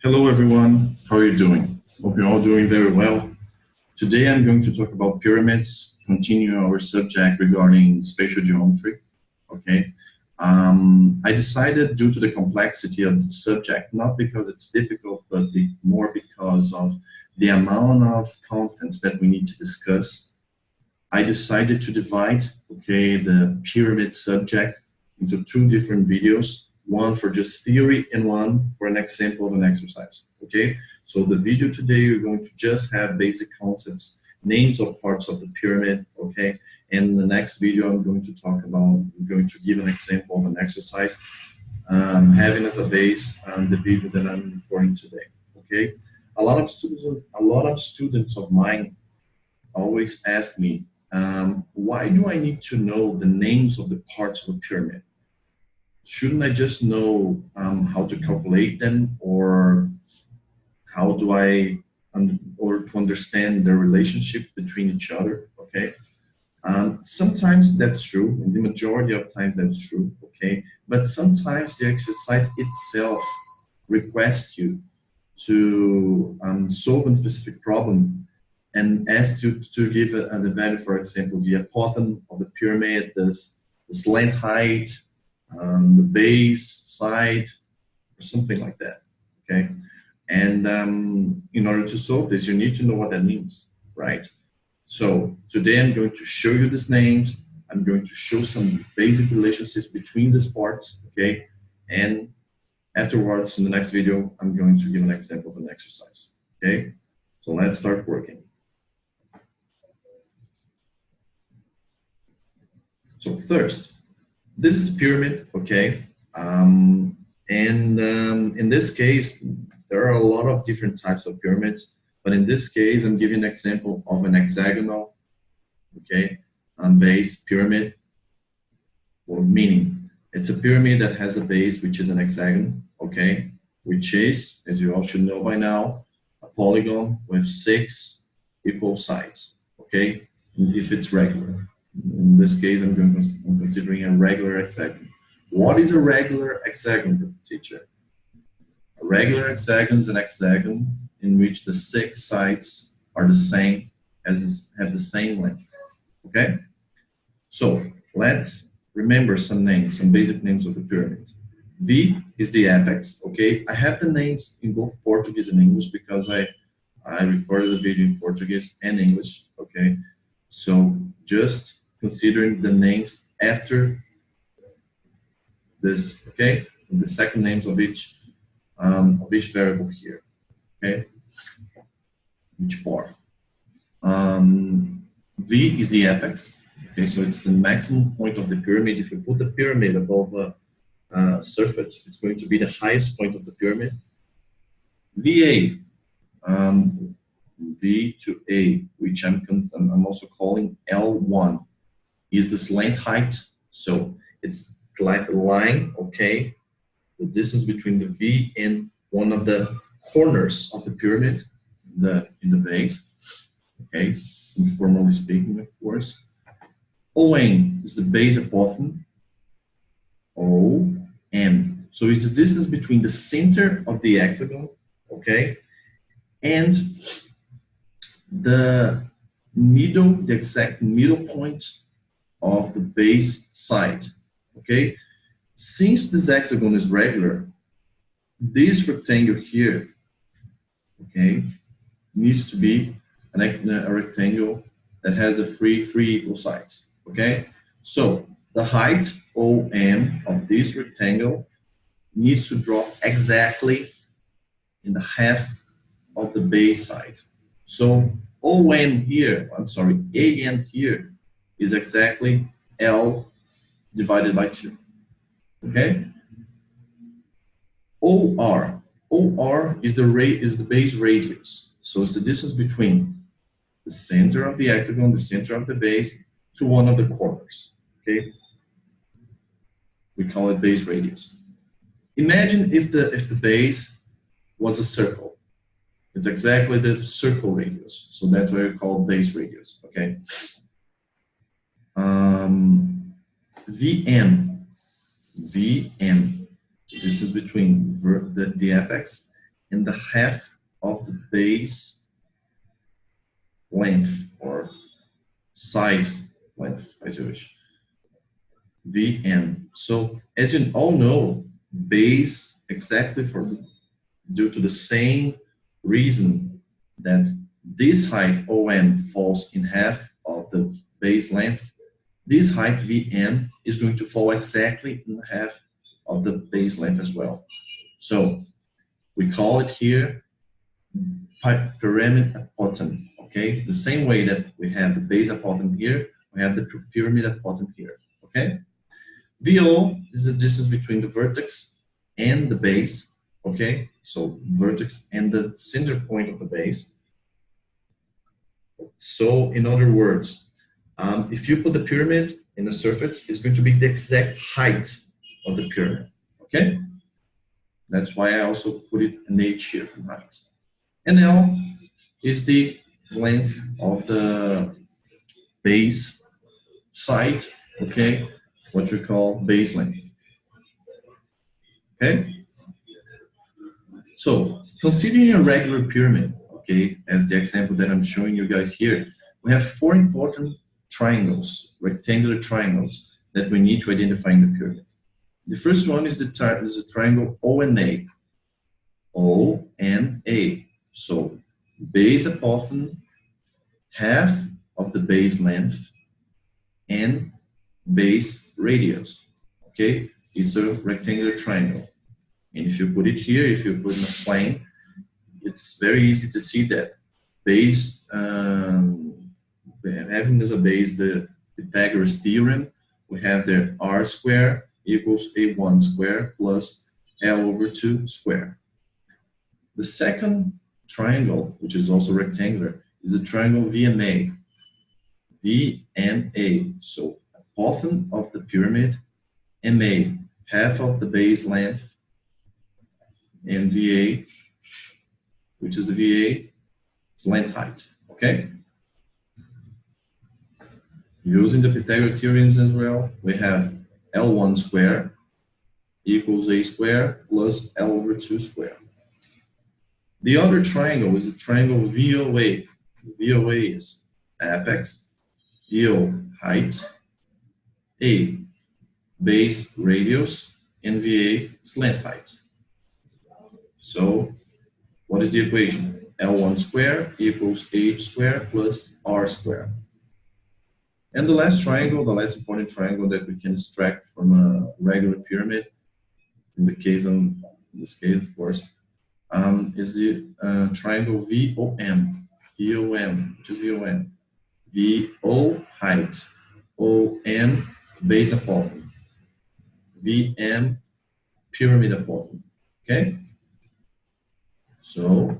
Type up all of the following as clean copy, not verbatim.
Hello everyone, how are you doing? Hope you're all doing very well. Today I'm going to talk about pyramids, continue our subject regarding spatial geometry, okay? I decided due to the complexity of the subject, not because it's difficult, but more because of the amount of contents that we need to discuss. I decided to divide, okay, the pyramid subject into two different videos, one for just theory and one for an example of an exercise, okay? So the video today, you're going to just have basic concepts, names of parts of the pyramid, okay? And in the next video, I'm going to talk about, I'm going to give an example of an exercise, having as a base the video that I'm recording today, okay? A lot of students of mine always ask me, why do I need to know the names of the parts of a pyramid? Shouldn't I just know how to calculate them, or how do or to understand the relationship between each other? Okay. Sometimes that's true, and the majority of times that's true. Okay. But sometimes the exercise itself requests you to solve a specific problem and ask you to give the value, for example, the apothem of the pyramid, the slant height, the base, side, or something like that. Okay, and in order to solve this, you need to know what that means, right? So today I'm going to show you these names. I'm going to show some basic relationships between these parts. Okay, and afterwards, in the next video, I'm going to give an example of an exercise. Okay, so let's start working. So first, this is a pyramid, okay? In this case, there are a lot of different types of pyramids, but in this case, I'm giving an example of an hexagonal, okay, base pyramid, or meaning it's a pyramid that has a base which is an hexagon, okay, which is, as you all should know by now, a polygon with 6 equal sides, okay, if it's regular. In this case, I'm considering a regular hexagon. What is a regular hexagon, teacher? A regular hexagon is an hexagon in which the 6 sides are the same, have the same length. Okay? So let's remember some names, some basic names of the pyramid. V is the apex. Okay, I have the names in both Portuguese and English because I recorded the video in Portuguese and English. Okay, so just considering the names after this, okay, the second names of each variable here, okay, each part. V is the apex, okay, so it's the maximum point of the pyramid. If you put the pyramid above a surface, it's going to be the highest point of the pyramid. VA, V to A, which I'm also calling L1, is the slant height. So it's like a line, okay, the distance between the V and one of the corners of the pyramid in the base, okay, informally speaking, of course. OM is the base apothem, OM. So it's the distance between the center of the hexagon, okay, and the exact middle point of the base side, okay? Since this hexagon is regular, this rectangle here, okay, needs to be a rectangle that has three equal sides, okay? So the height OM of this rectangle needs to drop exactly in the half of the base side. So OM here, AN here is exactly L divided by 2, okay? OR is the base radius. So it's the distance between the center of the hexagon, the center of the base, to one of the corners, okay? We call it base radius. Imagine if the base was a circle. It's exactly the circle radius. So that's why we call it base radius, okay? VM, distance between the apex and the half of the base length or side length, as you wish. Vn. So as you all know, base exactly due to the same reason that this height OM falls in half of the base length, this height Vn is going to fall exactly in half of the base length as well. So we call it here pyramid apothem, okay? The same way that we have the base apothem here, we have the pyramid apothem here, okay? VO is the distance between the vertex and the base, okay? So vertex and the center point of the base. So in other words, if you put the pyramid in the surface, it's going to be the exact height of the pyramid, okay? That's why I also put it an H here for height. And L is the length of the base side, okay? What we call base length, okay? So considering a regular pyramid, okay, as the example that I'm showing you guys here, we have four important triangles, rectangular triangles that we need to identify in the pyramid. The first one is the triangle ONA. ONA. So base apothem, half of the base length, and base radius. Okay, it's a rectangular triangle. And if you put it here, if you put in a plane, it's very easy to see that base, having as a base the Pythagoras theorem, we have there r squared equals a1 squared plus L over 2 squared. The second triangle, which is also rectangular, is the triangle VNA. VNA, so apothem of the pyramid, MA, half of the base length, and VA, which is the VA length height, okay? Using the Pythagorean theorems as well, we have L1 squared equals A squared plus L over 2 squared. The other triangle is the triangle VOA. VOA is apex, VO height, A base radius, and VA slant height. So what is the equation? L1 squared equals H squared plus R squared. And the last triangle, the last important triangle that we can extract from a regular pyramid, in this case, of course, is the triangle VOM. VOM, which is VOM. VO height, OM base apothem, VM pyramid apothem. Okay? So,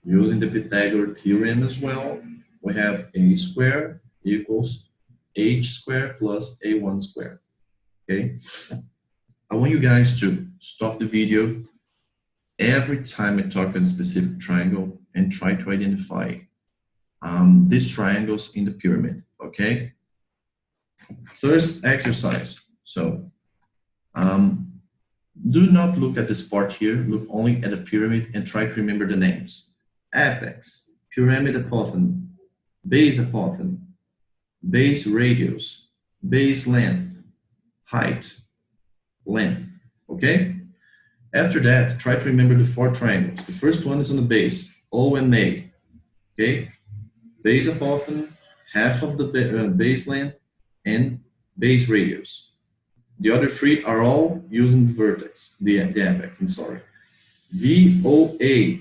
using the Pythagorean theorem as well, we have A squared equals H squared plus A1 squared. Okay? I want you guys to stop the video every time I talk about a specific triangle and try to identify these triangles in the pyramid, okay? First exercise. So, do not look at this part here, look only at the pyramid and try to remember the names. Apex, pyramid apothem, base radius, base length, height, length, okay? After that, try to remember the four triangles. The first one is on the base, OMA, okay? Base apothem, half of the base length, and base radius. The other three are all using the vertex, the apex, I'm sorry. VOA,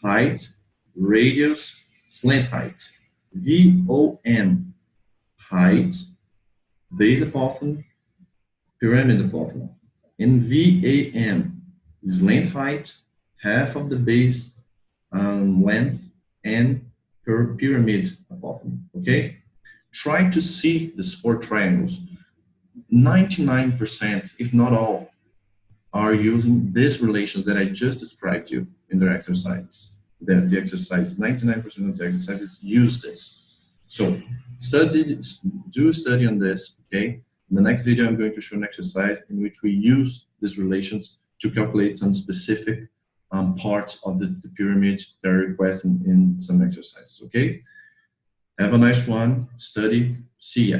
height, radius, slant height. VOM, height, base apothem, pyramid apothem. And VAM, slant height, half of the base length, and pyramid apothem, okay? Try to see these four triangles. 99%, if not all, are using these relations that I just described to you in their exercises. The exercises, 99% of the exercises use this. So do study on this, okay? In the next video, I'm going to show an exercise in which we use these relations to calculate some specific parts of the pyramid that are requested in some exercises, okay? Have a nice one. Study. See ya.